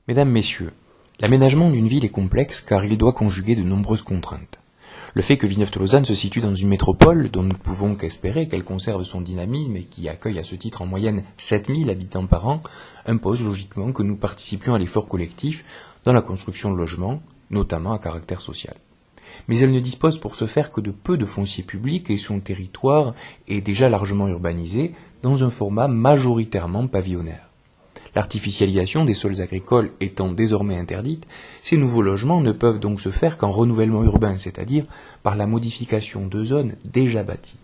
Mesdames, Messieurs, l'aménagement d'une ville est complexe car il doit conjuguer de nombreuses contraintes. Le fait que Villeneuve-Tolosane se situe dans une métropole dont nous ne pouvons qu'espérer qu'elle conserve son dynamisme et qui accueille à ce titre en moyenne 7000 habitants par an impose logiquement que nous participions à l'effort collectif dans la construction de logements, notamment à caractère social. Mais elle ne dispose pour ce faire que de peu de foncier public et son territoire est déjà largement urbanisé dans un format majoritairement pavillonnaire. L'artificialisation des sols agricoles étant désormais interdite, ces nouveaux logements ne peuvent donc se faire qu'en renouvellement urbain, c'est-à-dire par la modification de zones déjà bâties.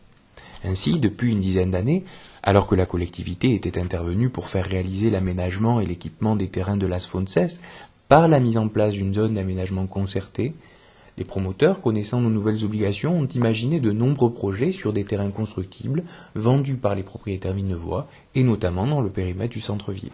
Ainsi, depuis une dizaine d'années, alors que la collectivité était intervenue pour faire réaliser l'aménagement et l'équipement des terrains de Las Fonses par la mise en place d'une zone d'aménagement concertée, les promoteurs, connaissant nos nouvelles obligations, ont imaginé de nombreux projets sur des terrains constructibles vendus par les propriétaires villeneuvois et notamment dans le périmètre du centre-ville.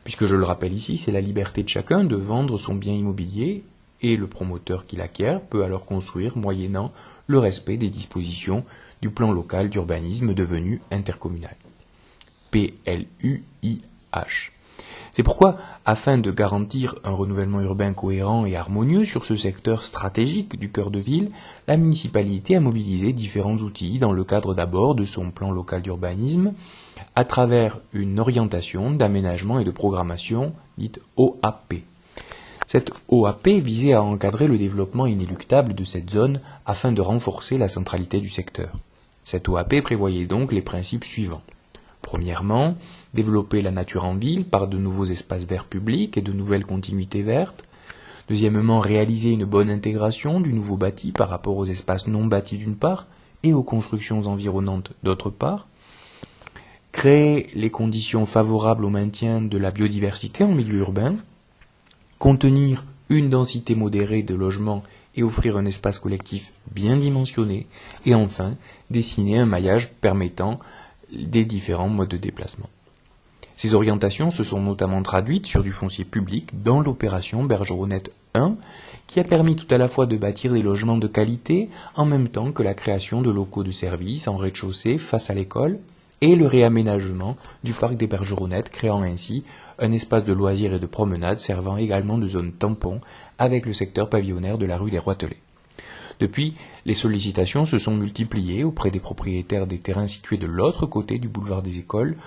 Puisque je le rappelle ici, c'est la liberté de chacun de vendre son bien immobilier et le promoteur qui l'acquiert peut alors construire moyennant le respect des dispositions du plan local d'urbanisme devenu intercommunal. PLUIH. C'est pourquoi, afin de garantir un renouvellement urbain cohérent et harmonieux sur ce secteur stratégique du cœur de ville, la municipalité a mobilisé différents outils dans le cadre d'abord de son plan local d'urbanisme, à travers une orientation d'aménagement et de programmation dite OAP. Cette OAP visait à encadrer le développement inéluctable de cette zone afin de renforcer la centralité du secteur. Cette OAP prévoyait donc les principes suivants. Premièrement, développer la nature en ville par de nouveaux espaces verts publics et de nouvelles continuités vertes. Deuxièmement, réaliser une bonne intégration du nouveau bâti par rapport aux espaces non bâtis d'une part et aux constructions environnantes d'autre part. Créer les conditions favorables au maintien de la biodiversité en milieu urbain. Contenir une densité modérée de logements et offrir un espace collectif bien dimensionné. Et enfin, dessiner un maillage permettant des différents modes de déplacement. Ces orientations se sont notamment traduites sur du foncier public dans l'opération Bergeronnette 1, qui a permis tout à la fois de bâtir des logements de qualité en même temps que la création de locaux de services en rez-de-chaussée face à l'école et le réaménagement du parc des Bergeronnettes, créant ainsi un espace de loisirs et de promenade servant également de zone tampon avec le secteur pavillonnaire de la rue des Roitelets. Depuis, les sollicitations se sont multipliées auprès des propriétaires des terrains situés de l'autre côté du boulevard des Écoles,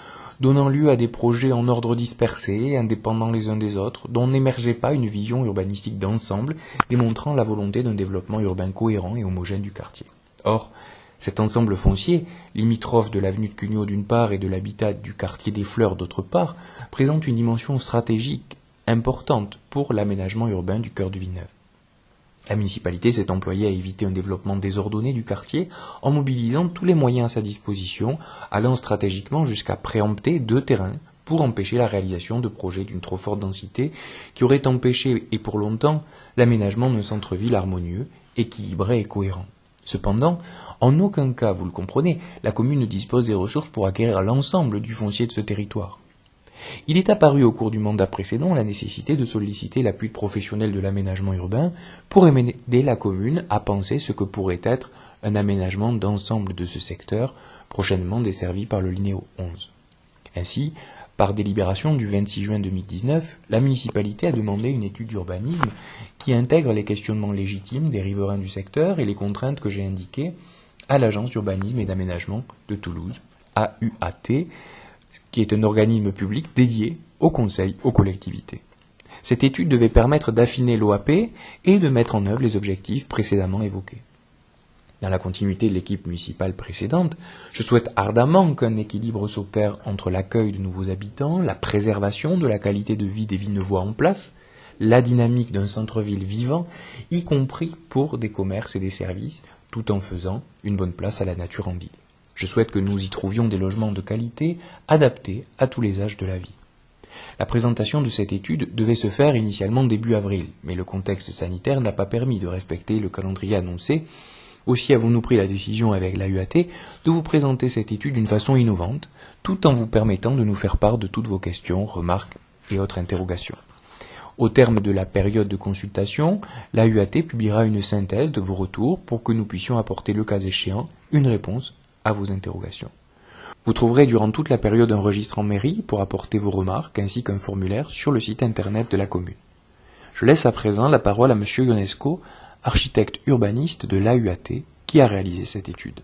donnant lieu à des projets en ordre dispersé, indépendants les uns des autres, dont n'émergeait pas une vision urbanistique d'ensemble, démontrant la volonté d'un développement urbain cohérent et homogène du quartier. Or, cet ensemble foncier, limitrophe de l'avenue de Cugnot d'une part et de l'habitat du quartier des Fleurs d'autre part, présente une dimension stratégique importante pour l'aménagement urbain du cœur de Villeneuve. La municipalité s'est employée à éviter un développement désordonné du quartier en mobilisant tous les moyens à sa disposition, allant stratégiquement jusqu'à préempter 2 terrains pour empêcher la réalisation de projets d'une trop forte densité qui auraient empêché, et pour longtemps, l'aménagement d'un centre-ville harmonieux, équilibré et cohérent. Cependant, en aucun cas, vous le comprenez, la commune ne dispose des ressources pour acquérir l'ensemble du foncier de ce territoire. Il est apparu au cours du mandat précédent la nécessité de solliciter l'appui de professionnels de l'aménagement urbain pour aider la commune à penser ce que pourrait être un aménagement d'ensemble de ce secteur, prochainement desservi par le Linéo 11. Ainsi, par délibération du 26 juin 2019, la municipalité a demandé une étude d'urbanisme qui intègre les questionnements légitimes des riverains du secteur et les contraintes que j'ai indiquées à l'Agence d'urbanisme et d'aménagement de Toulouse, AUAT, qui est un organisme public dédié au conseil aux collectivités. Cette étude devait permettre d'affiner l'OAP et de mettre en œuvre les objectifs précédemment évoqués. Dans la continuité de l'équipe municipale précédente, je souhaite ardemment qu'un équilibre s'opère entre l'accueil de nouveaux habitants, la préservation de la qualité de vie des Villeneuvois en place, la dynamique d'un centre-ville vivant, y compris pour des commerces et des services, tout en faisant une bonne place à la nature en ville. Je souhaite que nous y trouvions des logements de qualité adaptés à tous les âges de la vie. La présentation de cette étude devait se faire initialement début avril, mais le contexte sanitaire n'a pas permis de respecter le calendrier annoncé. Aussi avons-nous pris la décision avec l'AUAT de vous présenter cette étude d'une façon innovante, tout en vous permettant de nous faire part de toutes vos questions, remarques et autres interrogations. Au terme de la période de consultation, l'AUAT publiera une synthèse de vos retours pour que nous puissions apporter le cas échéant une réponse à vos interrogations. Vous trouverez durant toute la période un registre en mairie pour apporter vos remarques ainsi qu'un formulaire sur le site internet de la commune. Je laisse à présent la parole à M. Ionesco, architecte urbaniste de l'AUAT, qui a réalisé cette étude.